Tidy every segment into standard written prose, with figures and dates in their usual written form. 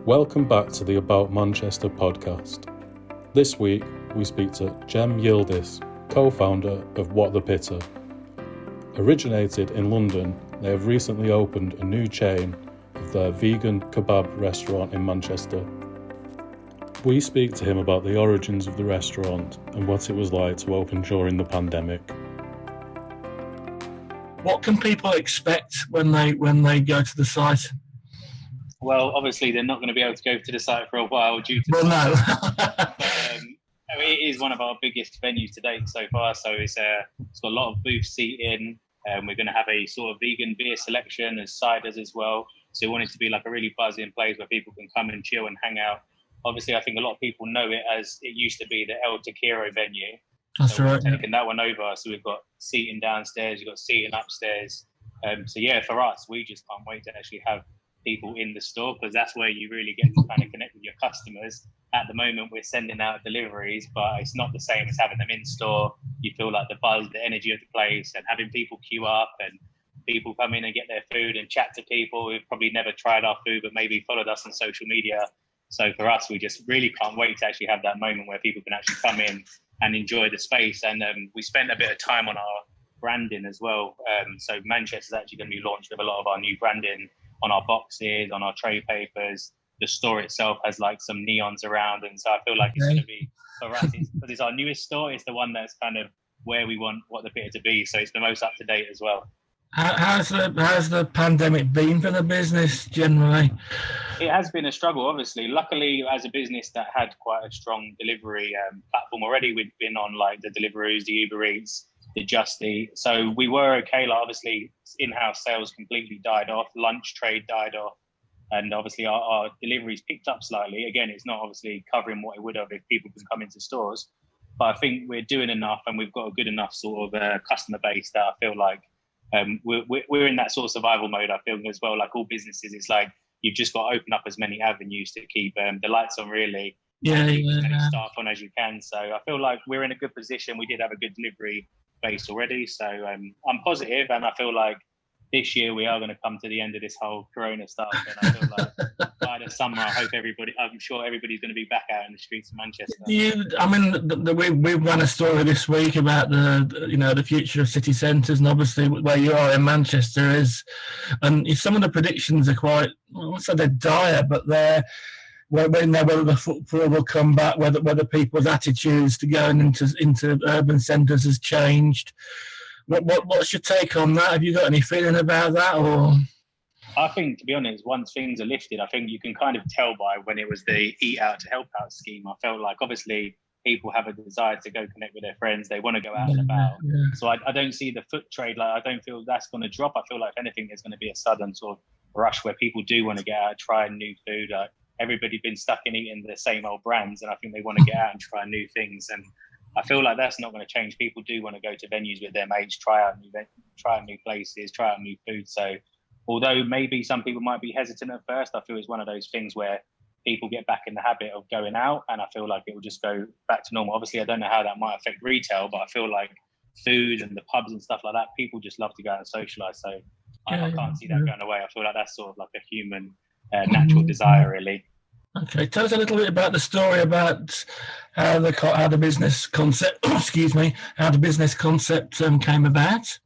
Welcome back to the About Manchester podcast. This week we speak to Cem Yildiz, co-founder of What the Pitta. Originated in London, they have recently opened a new chain of their vegan kebab restaurant in Manchester. We speak to him about the origins of the restaurant and what it was like to open during the pandemic. What can people expect when they go to the site? Well, obviously they're not going to be able to go to the site for a while due to. Well, no. It is one of our biggest venues to date so far. So it's got a lot of booth seating. We're going to have a sort of vegan beer selection as ciders as well. So we want it to be like a really buzzing place where people can come and chill and hang out. Obviously, I think a lot of people know it as it used to be the El Taquero venue. That's right. We're taking that one over. So we've got seating downstairs, we've got seating upstairs. For us, we just can't wait to actually have people in the store, because that's where you really get to kind of connect with your customers. At the moment, we're sending out deliveries, but it's not the same as having them in store. You feel like the buzz, the energy of the place, and having people queue up and people come in and get their food and chat to people who've probably never tried our food but maybe followed us on social media. So for us, we just really can't wait to actually have that moment where people can actually come in and enjoy the space. And we spent a bit of time on our branding as well. So Manchester's actually going to be launched with a lot of our new branding on our boxes, on our tray papers. The store itself has like some neons around, and so I feel like it's going to be, for us, because it's our newest store, it's the one that's kind of where we want What the Pitta to be, so it's the most up to date as well. How's the pandemic been for the business generally? It has been a struggle, obviously. Luckily, as a business that had quite a strong delivery platform already, we'd been on like the Deliveroo's, the Uber Eats, the Just Eat. So we were okay. Like, obviously, in-house sales completely died off. Lunch trade died off. And obviously, our deliveries picked up slightly. Again, it's not obviously covering what it would have if people could come into stores. But I think we're doing enough, and we've got a good enough sort of customer base that I feel like we're in that sort of survival mode, I feel, as well. Like all businesses, it's like you've just got to open up as many avenues to keep the lights on, really. Keep as many staff on as you can. So I feel like we're in a good position. We did have a good delivery base already. So I'm positive, and I feel like this year we are going to come to the end of this whole Corona stuff. And I feel like by the summer, I'm sure everybody's going to be back out in the streets of Manchester. We ran a story this week about the future of city centres, and obviously where you are in Manchester is, and some of the predictions are quite, I won't say they're dire, but they're whether the footfall will come back, whether people's attitudes to going into urban centres has changed. What's your take on that? Have you got any feeling about that? Or I think, to be honest, once things are lifted, I think you can kind of tell by when it was the Eat Out to Help Out scheme. I felt like obviously people have a desire to go connect with their friends. They want to go out and about. Yeah. So I don't see the foot trade. Like, I don't feel that's going to drop. I feel like if anything, there's going to be a sudden sort of rush where people do want to get out, try new food. Everybody's been stuck in eating the same old brands, and I think they want to get out and try new things. And I feel like that's not going to change. People do want to go to venues with their mates, try out new places, try out new food. So although maybe some people might be hesitant at first, I feel it's one of those things where people get back in the habit of going out, and I feel like it will just go back to normal. Obviously, I don't know how that might affect retail, but I feel like food and the pubs and stuff like that, people just love to go out and socialise. So I can't see that going away. I feel like that's sort of like a human natural desire, really. Okay, tell us a little bit about the story about how the business concept, how the business concept came about.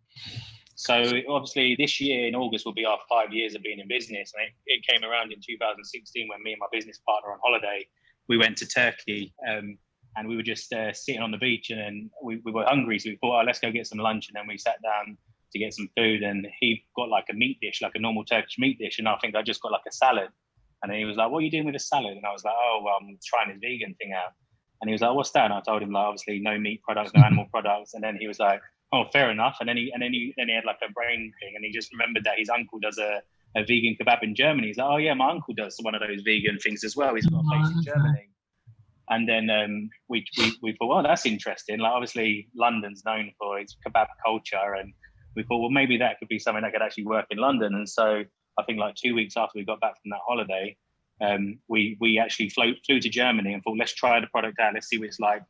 So obviously this year in August will be our 5 years of being in business. And it came around in 2016 when me and my business partner on holiday, we went to Turkey and we were just sitting on the beach, and then we were hungry. So we thought, let's go get some lunch. And then we sat down to get some food, and he got like a meat dish, like a normal Turkish meat dish. And I think I just got like a salad. And then he was like, what are you doing with a salad? And I was like, I'm trying this vegan thing out. And he was like, what's that? And I told him, like, obviously no meat products, no animal products. And then he was like, oh, fair enough. And then he had like a brain thing, and he just remembered that his uncle does a vegan kebab in Germany. He's like, oh yeah, my uncle does one of those vegan things as well. He's got a place in Germany. And then we thought, well, that's interesting. Like, obviously London's known for its kebab culture, and we thought, well, maybe that could be something that could actually work in London. And so I think like 2 weeks after we got back from that holiday, we actually flew to Germany and thought, let's try the product out. Let's see what it's like.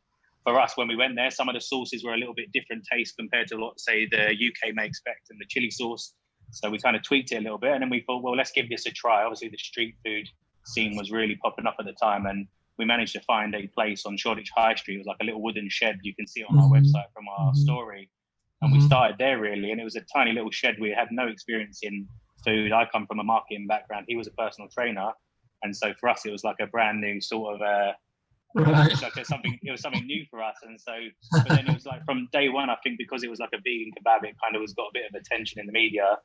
For us, when we went there, some of the sauces were a little bit different taste compared to what, say, the UK may expect, and the chili sauce. So we kind of tweaked it a little bit, and then we thought, well, let's give this a try. Obviously, the street food scene was really popping up at the time, and we managed to find a place on Shoreditch High Street. It was like a little wooden shed. You can see it on our website from our story. And we started there really, and it was a tiny little shed. We had no experience in food. I come from a marketing background. He was a personal trainer. And so for us, it was like a brand new sort of, Right. it was something new for us. And so, but then it was like from day one, I think because it was like a vegan kebab, it kind of got a bit of attention in the media.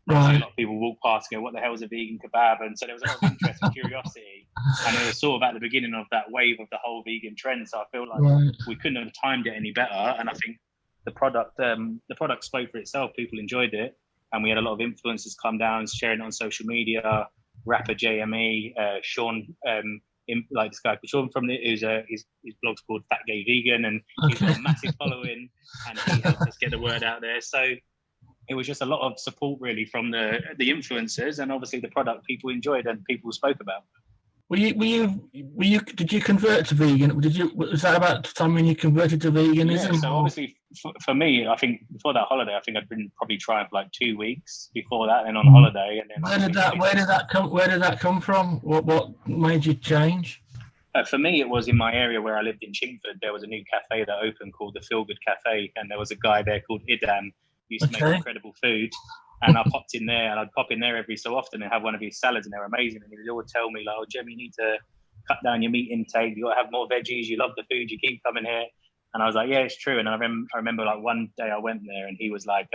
Right. A lot of people walk past and go, what the hell is a vegan kebab? And so there was a lot of interest and curiosity. And it was sort of at the beginning of that wave of the whole vegan trend. So I feel like we couldn't have timed it any better. And I think the product spoke for itself. People enjoyed it. And we had a lot of influencers come down, sharing it on social media. Rapper JME, Sean, like this guy Sean from his blog's called Fat Gay Vegan, and he's got a massive following, and he helped us get the word out there. So it was just a lot of support really from the influencers, and obviously the product people enjoyed and people spoke about. Did you convert to vegan? Was that about the time when you converted to veganism? Yeah, so obviously for me, I think before that holiday, I think I'd been probably trying for like 2 weeks before that, and on holiday. And then where did that come from? What made you change? For me, it was in my area where I lived in Chingford. There was a new cafe that opened called the Feel Good Cafe, and there was a guy there called Idam who used to make incredible food. And I popped in there, and I'd pop in there every so often and have one of his salads, and they're amazing. And he would always tell me, like, "Oh, Jem, you need to cut down your meat intake. You got to have more veggies. You love the food. You keep coming here." And I was like, "Yeah, it's true." And I remember like one day I went there, and he was like,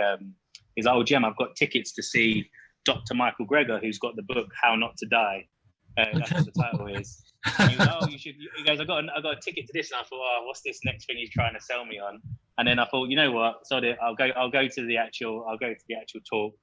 "He's like, oh, Jem, I've got tickets to see Dr. Michael Greger, who's got the book How Not to Die." That's what the title is. And he was like, "Oh, you should." He goes, "I got a ticket to this." And I thought, "Oh, what's this next thing he's trying to sell me on?" And then I thought, you know what? So I'll go to the actual talk.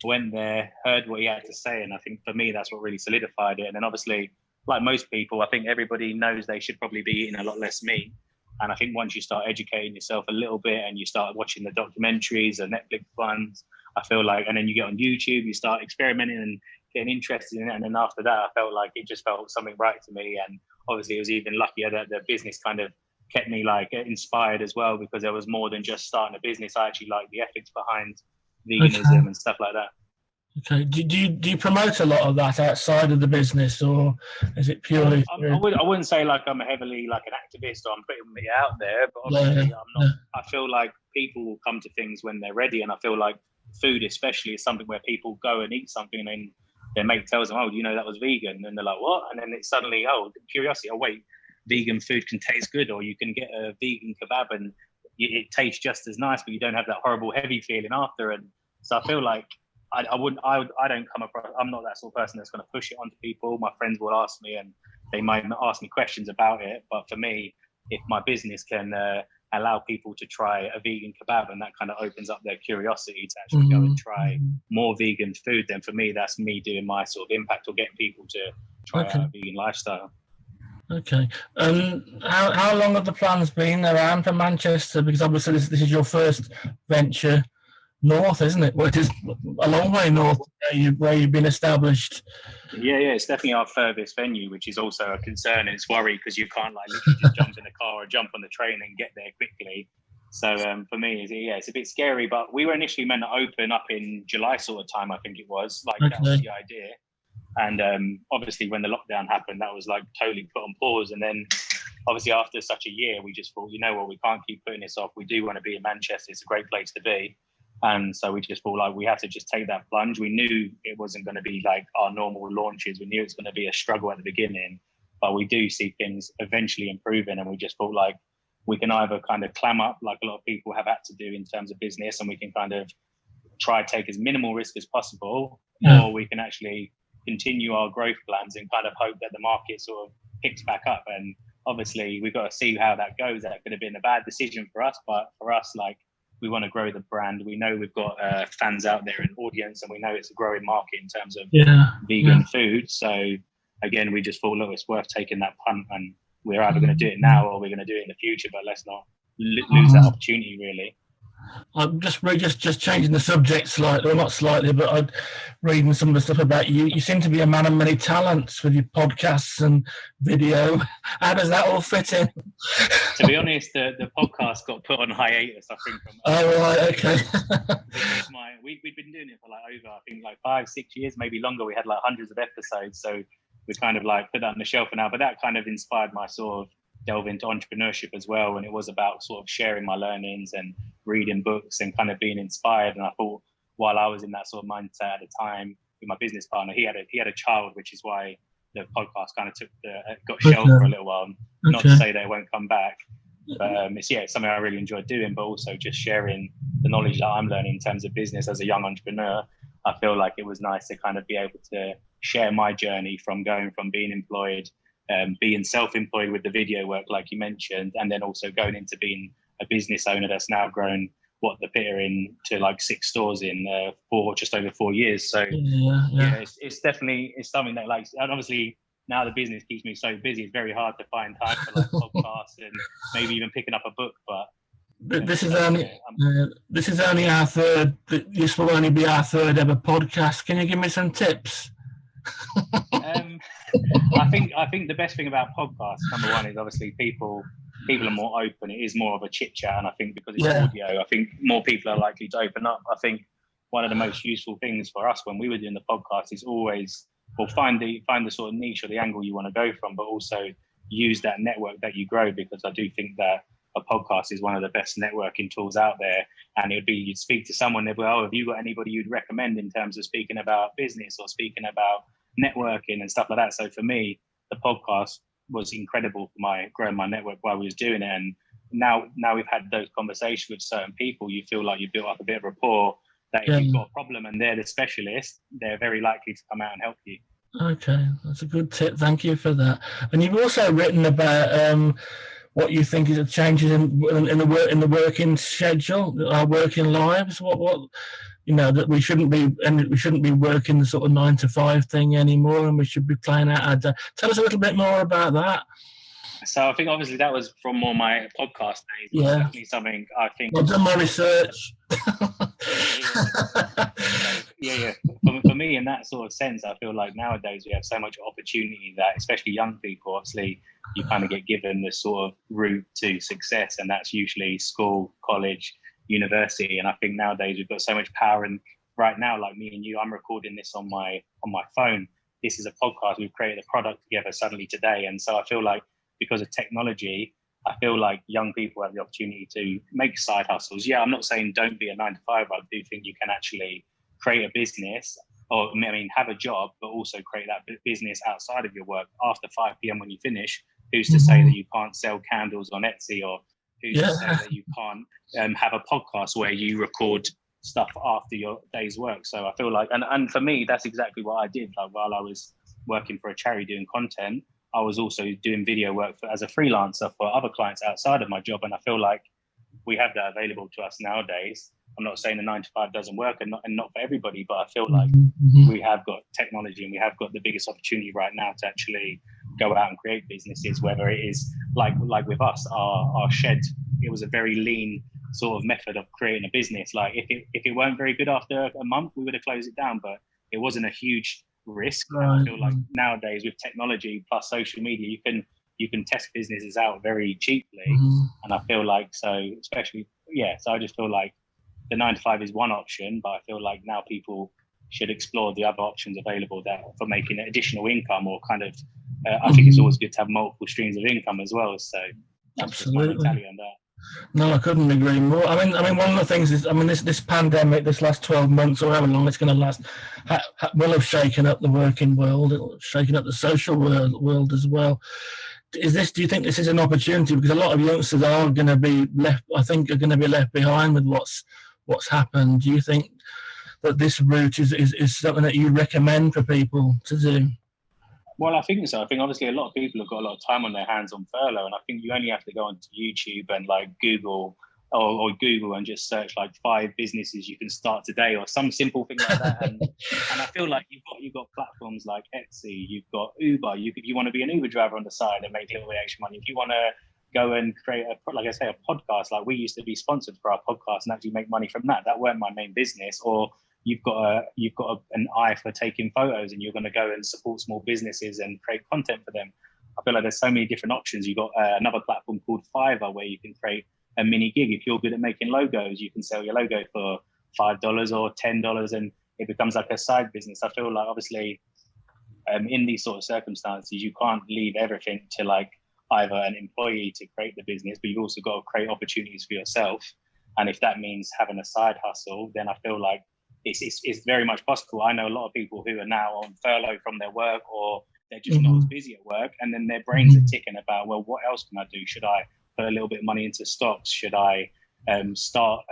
Went there, heard what he had to say, and I think for me that's what really solidified it. And then obviously, like most people, I think everybody knows they should probably be eating a lot less meat. And I think once you start educating yourself a little bit and you start watching the documentaries and Netflix ones, I feel like, and then you get on YouTube, you start experimenting and getting interested in it. And then after that, I felt like it just felt something right to me. And obviously, it was even luckier that the business kind of kept me like inspired as well, because there was more than just starting a business. I actually like the ethics behind veganism and stuff like that. Okay. Do you promote a lot of that outside of the business, or is it purely? I wouldn't say like I'm heavily like an activist or I'm putting it out there, but obviously I'm not. I feel like people will come to things when they're ready, and I feel like food especially is something where people go and eat something and then their mate tells them, "Oh, do you know that was vegan?" And they're like, "What?" And then it's suddenly, curiosity. Oh, wait, vegan food can taste good, or you can get a vegan kebab and it tastes just as nice, but you don't have that horrible heavy feeling after. And so I feel like I don't come across. I'm not that sort of person that's going to push it onto people. My friends will ask me, and they might ask me questions about it. But for me, if my business can allow people to try a vegan kebab, and that kind of opens up their curiosity to actually go and try more vegan food, then for me, that's me doing my sort of impact or getting people to try a vegan lifestyle. Okay. How long have the plans been around for Manchester? Because obviously this is your first venture north, isn't it? Well, it is a long way north where you've been established. Yeah, it's definitely our furthest venue, which is also a concern, and it's worry because you can't like literally just jump in the car or jump on the train and get there quickly. So for me, it's a bit scary. But we were initially meant to open up in July sort of time, I think it was. That was the idea. And obviously, when the lockdown happened, that was like totally put on pause. And then obviously, after such a year, we just thought, you know what, we can't keep putting this off. We do want to be in Manchester. It's a great place to be. And so we just thought like we have to just take that plunge. We knew it wasn't going to be like our normal launches. We knew it's going to be a struggle at the beginning, but we do see things eventually improving. And we just thought like we can either kind of clam up like a lot of people have had to do in terms of business, and we can kind of try take as minimal risk as possible, or we can actually continue our growth plans and kind of hope that the market sort of picks back up. And obviously we've got to see how that goes. That could have been a bad decision for us, but for us, like, we want to grow the brand. We know we've got fans out there, an audience, and we know it's a growing market in terms of vegan food. So again, we just thought, look, it's worth taking that punt, and we're either going to do it now or we're going to do it in the future, but let's not lose that opportunity, really. I'm just changing the subject slightly, well, not slightly, but I'm reading some of the stuff about you. You seem to be a man of many talents with your podcasts and video. How does that all fit in? To be honest, the podcast got put on hiatus, I think. Oh, right, okay. We'd been doing it for like over, I think, like 5-6 years, maybe longer. We had like hundreds of episodes. So we kind of like put that on the shelf for now. But that kind of inspired my sort of delve into entrepreneurship as well. And it was about sort of sharing my learnings and reading books and kind of being inspired. And I thought, while I was in that sort of mindset at the time with my business partner, he had a child, which is why the podcast kind of got shelved for a little while. Not to say that it won't come back, but it's something I really enjoyed doing, but also just sharing the knowledge that I'm learning in terms of business as a young entrepreneur. I feel like it was nice to kind of be able to share my journey from going from being employed, being self-employed with the video work, like you mentioned, and then also going into being a business owner that's now grown the Pitta into like 6 stores in just over 4 years. So it's definitely something that, like, and obviously now the business keeps me so busy, it's very hard to find time for like podcasts and maybe even picking up a book. But this is only our third. This will only be our third ever podcast. Can you give me some tips? I think the best thing about podcasts, number one, is obviously people are more open. It is more of a chit chat, and I think because it's audio, I think more people are likely to open up. I think one of the most useful things for us when we were doing the podcast is always, find the sort of niche or the angle you want to go from, but also use that network that you grow, because I do think that a podcast is one of the best networking tools out there. And it would be, you'd speak to someone, they'd be, oh, have you got anybody you'd recommend in terms of speaking about business or speaking about networking and stuff like that? So for me, the podcast was incredible for growing my network while we was doing it. And now we've had those conversations with certain people, you feel like you built up a bit of rapport that if you've got a problem and they're the specialist, they're very likely to come out and help you. Okay, that's a good tip. Thank you for that. And you've also written about what you think is the changes in the working schedule, our working lives. What that we shouldn't be working the sort of 9 to 5 thing anymore, and we should be playing out our day. Tell us a little bit more about that. So I think obviously that was from more my podcast days. It's definitely something I think. I've done my research. For me, in that sort of sense, I feel like nowadays we have so much opportunity that, especially young people, obviously you kind of get given this sort of route to success, and that's usually school, college, university. And I think nowadays we've got so much power. And right now, like me and you, I'm recording this on my phone. This is a podcast. We've created a product together suddenly today. And so I feel like because of technology, I feel like young people have the opportunity to make side hustles. Yeah, I'm not saying don't be a 9 to 5. I do think you can actually create a business, or have a job, but also create that business outside of your work after 5 p.m. when you finish. Who's to say that you can't sell candles on Etsy, or who's to say that you can't have a podcast where you record stuff after your day's work? So I feel like, and for me, that's exactly what I did. Like while I was working for a charity doing content, I was also doing video work as a freelancer for other clients outside of my job. And I feel like we have that available to us nowadays. I'm not saying the 9 to 5 doesn't work and not for everybody, but I feel like we have got technology and we have got the biggest opportunity right now to actually go out and create businesses, whether it is like with us, our shed, it was a very lean sort of method of creating a business. Like if it weren't very good after a month, we would have closed it down, but it wasn't a huge risk. Right. And I feel like nowadays with technology plus social media, you can test businesses out very cheaply. And I feel like, so I just feel like the 9 to 5 is one option, but I feel like now people should explore the other options available that for making additional income, or kind of I think it's always good to have multiple streams of income as well. So absolutely, just my mentality on that. No, I couldn't agree more. I mean, one of the things is, this pandemic, this last 12 months or however long it's going to last, will have shaken up the working world, it'll have shaken up the social world as well. Do you think this is an opportunity? Because a lot of youngsters are going to be left, I think, are going to be left behind with what's happened. Do you think that this route is something that you recommend for people to do? Well, I think so. I think obviously a lot of people have got a lot of time on their hands on furlough, and I think you only have to go onto YouTube and like Google and just search like 5 businesses you can start today, or some simple thing like that. And I feel like you've got platforms like Etsy, you've got Uber. You want to be an Uber driver on the side and make a little bit extra money. If you want to go and create a podcast, like we used to be sponsored for our podcast and actually make money from that. That weren't my main business. Or you've got an eye for taking photos and you're going to go and support small businesses and create content for them. I feel like there's so many different options. You've got another platform called Fiverr where you can create a mini gig. If you're good at making logos, you can sell your logo for $5 or $10 and it becomes like a side business. I feel like obviously in these sort of circumstances, you can't leave everything to like either an employee to create the business, but you've also got to create opportunities for yourself. And if that means having a side hustle, then I feel like it's very much possible. I know a lot of people who are now on furlough from their work, or they're just not as busy at work, and then their brains are ticking about, well, what else can I do? Should I put a little bit of money into stocks? Should I start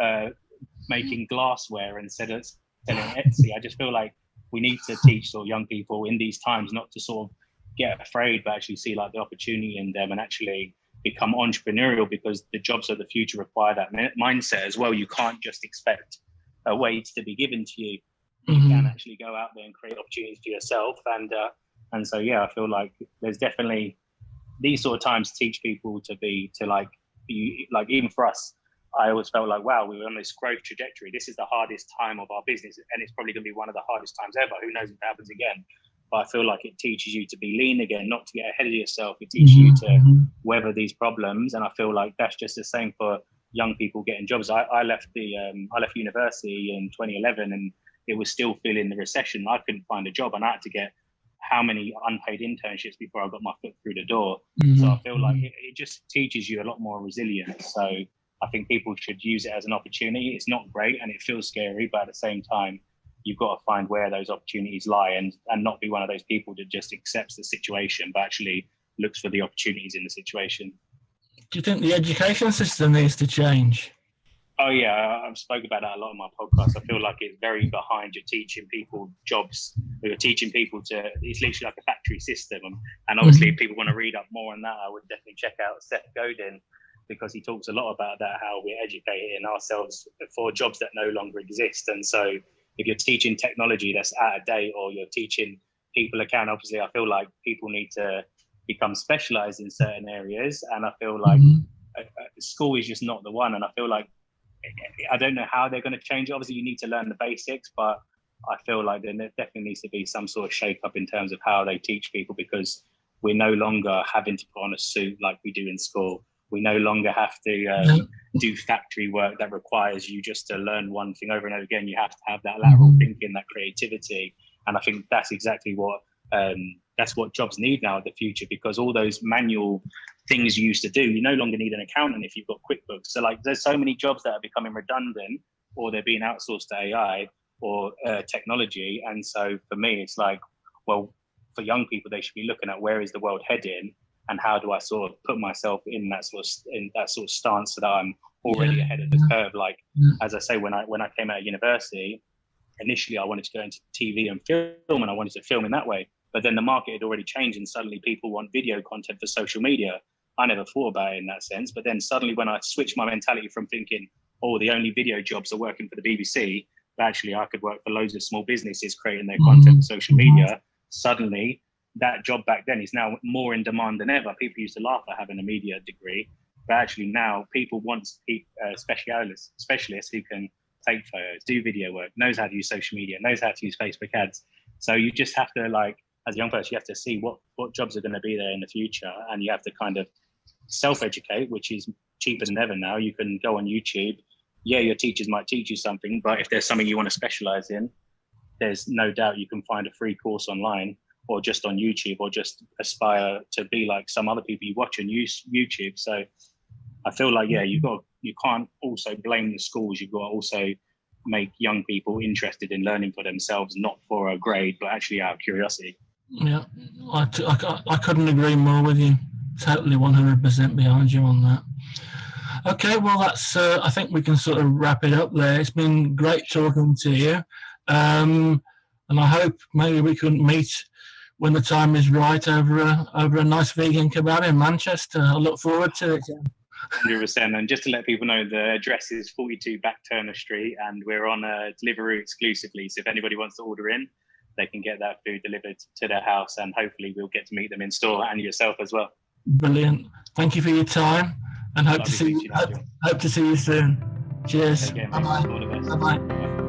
making glassware instead of selling Etsy? I just feel like we need to teach sort of young people in these times not to sort of get afraid, but actually see like the opportunity in them and actually become entrepreneurial, because the jobs of the future require that mindset as well. You can't just expect a wage to be given to you. You can actually go out there and create opportunities for yourself. And so, yeah, I feel like there's definitely these sort of times teach people to even for us, I always felt like, wow, we were on this growth trajectory. This is the hardest time of our business, and it's probably going to be one of the hardest times ever. Who knows if it happens again? But I feel like it teaches you to be lean again, not to get ahead of yourself. It teaches you to weather these problems. And I feel like that's just the same for young people getting jobs. I left university in 2011, and it was still feeling the recession. I couldn't find a job, and I had to get how many unpaid internships before I got my foot through the door. So I feel like it just teaches you a lot more resilience. So I think people should use it as an opportunity. It's not great and it feels scary, but at the same time, you've got to find where those opportunities lie and not be one of those people that just accepts the situation, but actually looks for the opportunities in the situation. Do you think the education system needs to change? Oh yeah, I've spoken about that a lot on my podcast. I feel like it's very behind. You're teaching people jobs, you're teaching people it's literally like a factory system. And obviously if people want to read up more on that, I would definitely check out Seth Godin, because he talks a lot about that, how we're educating ourselves for jobs that no longer exist. And so if you're teaching technology that's out of date, or you're teaching people account, obviously I feel like people need to become specialized in certain areas. And I feel like school is just not the one. And I feel like, I don't know how they're going to change it. Obviously you need to learn the basics, but I feel like there definitely needs to be some sort of shake up in terms of how they teach people, because we're no longer having to put on a suit like we do in school. We no longer have to do factory work that requires you just to learn one thing over and over again. You have to have that lateral thinking, that creativity. And I think that's exactly what jobs need now in the future, because all those manual things you used to do, you no longer need an accountant if you've got QuickBooks. So like there's so many jobs that are becoming redundant, or they're being outsourced to AI or technology. And so for me, it's like, well, for young people, they should be looking at where is the world heading, and how do I sort of put myself in that sort of stance so that I'm already ahead of the curve. Like, as I say, when I came out of university, initially I wanted to go into TV and film, and I wanted to film in that way. But then the market had already changed, and suddenly people want video content for social media. I never thought about it in that sense. But then suddenly when I switched my mentality from thinking, oh, the only video jobs are working for the BBC, but actually I could work for loads of small businesses creating their content for social media, suddenly that job back then is now more in demand than ever. People used to laugh at having a media degree, but actually now people want specialists who can take photos, do video work, knows how to use social media, knows how to use Facebook ads. So you just have to, like, as a young person, you have to see what jobs are going to be there in the future, and you have to kind of self-educate, which is cheaper than ever now. You can go on YouTube. Yeah, your teachers might teach you something, but if there's something you want to specialize in, there's no doubt you can find a free course online, or just on YouTube, or just aspire to be like some other people you watch on YouTube. So I feel like, yeah, you can't also blame the schools. You've got to also make young people interested in learning for themselves, not for a grade, but actually out of curiosity. Yeah, I couldn't agree more with you. Totally 100% behind you on that. Okay, well, that's. I think we can sort of wrap it up there. It's been great talking to you, and I hope maybe we can meet when the time is right over a nice vegan kebab in Manchester. I look forward to it. 100%. And just to let people know, the address is 42 Back Turner Street, and we're on a Deliveroo exclusively. So if anybody wants to order in, they can get that food delivered to their house, and hopefully we'll get to meet them in store, and yourself as well. Brilliant. Thank you for your time, and hope to see you soon. Cheers. Bye-bye. Bye-bye.